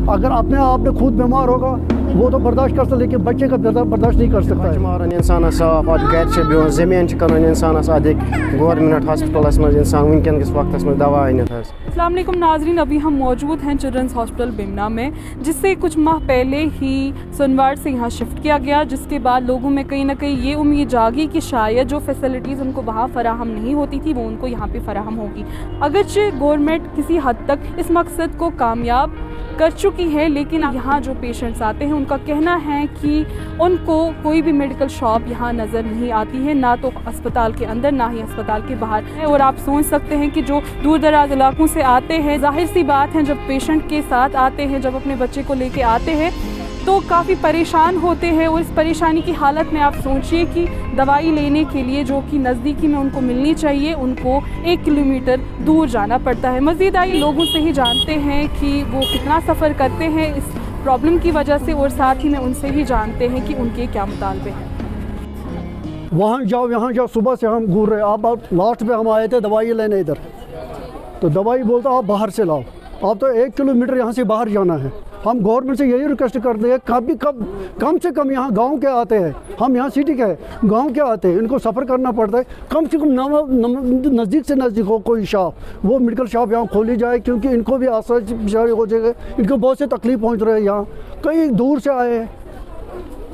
अगर अपने आप में खुद बीमार होगा वो तो बर्दाश्त कर सकता, लेकिन बच्चे का बर्दाश्त नहीं कर सकता है। मारन इंसान साफ गर बिहन जमीन कन इंसान अधिक गवर्नमेंट हॉस्पिटल में इंसान वनकन किस वक्त में दवा अनित। अस्सलाम वालेकुम नाजरीन, अभी हम मौजूद हैं चिल्ड्रंस हॉस्पिटल बिमना में, जिससे कुछ माह पहले ही सोनवार से यहाँ शिफ्ट किया गया, जिसके बाद लोगों में कहीं ना कहीं ये उम्मीद जागी कि शायद जो फैसिलिटीज़ उनको वहाँ फराहम नहीं होती थी वो उनको यहाँ पे फराहम होगी। अगरचे गवर्नमेंट किसी हद तक इस मकसद को कामयाब कर चुकी है, लेकिन यहाँ जो पेशेंट्स आते हैं उनका कहना है कि उनको कोई भी मेडिकल शॉप यहाँ नज़र नहीं आती है, ना तो अस्पताल के अंदर ना ही अस्पताल के बाहर है। और आप सोच सकते हैं कि जो दूर दराज इलाकों से आते हैं, जाहिर सी बात है जब पेशेंट के साथ आते हैं, जब अपने बच्चे को लेके आते हैं तो काफ़ी परेशान होते हैं। और इस परेशानी की हालत में आप सोचिए कि दवाई लेने के लिए जो कि नज़दीकी में उनको मिलनी चाहिए, उनको 1 किलोमीटर दूर जाना पड़ता है। मज़ीद आइए लोगों से ही जानते हैं कि वो कितना सफ़र करते हैं इस प्रॉब्लम की वजह से, और साथ ही में उनसे ही जानते हैं कि उनके क्या मुतालबे हैं। वहाँ जाओ यहाँ जाओ, सुबह से हम घूर रहे। आप लास्ट पे हम आए थे दवाई लेने इधर, तो दवाई बोलता आप बाहर से लाओ। आप तो 1 किलोमीटर यहाँ से बाहर जाना है। हम गवर्नमेंट से यही रिक्वेस्ट करते हैं, कम से कम यहाँ गांव के आते हैं, हम यहाँ सिटी के हैं, गांव के आते हैं, इनको सफ़र करना पड़ता है। कम से कम नज़दीक से नज़दीक हो कोई शॉप, वो मेडिकल शॉप यहाँ खोली जाए, क्योंकि इनको भी आसानी बेचारे हो जाएगा। इनको बहुत से तकलीफ पहुँच रहे हैं, यहाँ कई दूर से आए हैं,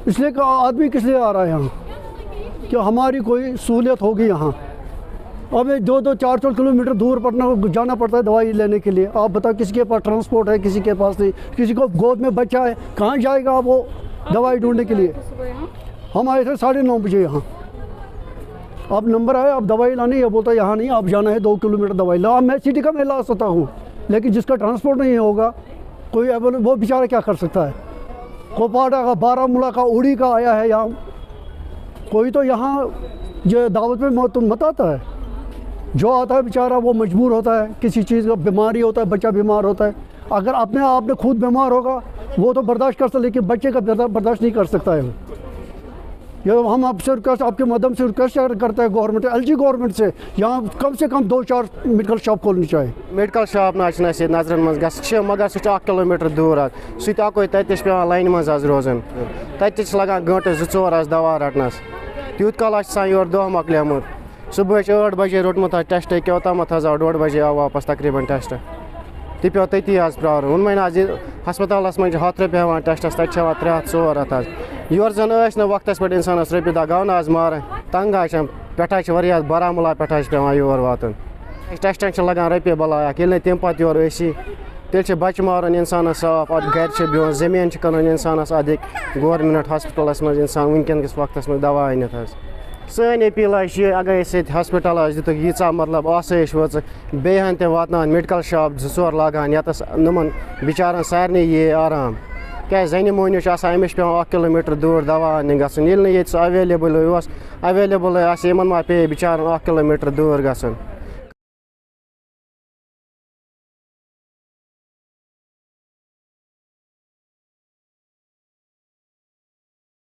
इसलिए का आदमी किस लिए आ रहा है यहाँ, कि हमारी कोई सहूलियत होगी यहाँ। अब 2-4 किलोमीटर दूर जाना पड़ता है दवाई लेने के लिए। आप बताओ किसी के पास ट्रांसपोर्ट है, किसी के पास नहीं, किसी को गोद में बच्चा है, कहाँ जाएगा वो दवाई ढूंढने के लिए। हम आए थे 9:30 बजे यहाँ, अब नंबर आया, अब दवाई लानी है, बोलता यहाँ नहीं, आप जाना है 2 किलोमीटर दवाई ला। अब मैं सिटी का मैं ला सकता हूँ, लेकिन जिसका ट्रांसपोर्ट नहीं होगा कोई अवेलेबल, वो बेचारा क्या कर सकता है। कोपाटा का, बारामूला का, उड़ी का आया है यहाँ, कोई तो यहाँ जो दावत में मत आता है। जो आता है बेचारा वो मजबूर होता है, किसी चीज़ का बीमारी होता है, बच्चा बीमार होता है। अगर अपने आप में खुद बीमार होगा वो तो बर्दाश्त कर सकता, लेकिन बच्चे का बर्दाश्त नहीं कर सकता है। ये हम आपसे रिक्वेस्ट, आपके माध्यम से रिक्वेस्ट करते हैं गवर्नमेंट, LG गवर्नमेंट से, यहाँ कम से कम 2-4 मेडिकल शॉप खोलनी चाहिए। मेडिकल शॉप ना नजर मज मगर सह 1 किलोमीटर दूर, सको तत पे लाइन मज रोजान, तत लगान घंटे 2-4 दवा रटनस, तूत काल योर दह मकलियमुत। सुबह 8 बजे रोटमुत टेस्ट क्योतमत आव 2:30 बजे आव वापस तकरीबन टेस्ट, तह पे तती आज प्रार वोन आज हस्पताल में 100 रुपये हेवान टेस्टस, तक 300-400 आज योर जन वक्त पे इंसान रुपये दह गो आज मार तंग पे बारामूला पे पे योर वातन टेस्टन लगान रुपये बलाया, ये तम पे योर तेल बच्चे मारन इंसान साफ गर बिहन जमीन कन इंसान अधिक गवर्नमेंट हॉस्पिटल में इंसान वनकन किस वक्त में दवा अनित। सन अपील अगर हॉस्पिटल दिख यीचा मतलब आसाइश वो बेहन ते वातान मेडिकल शॉप 2-4 लागान यतस नमन बिचारन सारे ये आराम, क्या जन मोहनिश अमिस पे 1 किलोमीटर दूर दवा अन्न गसन, ये अवेलेबल अवेलेबल मा पे बिचारन 1 किलोमीटर दूर गसन।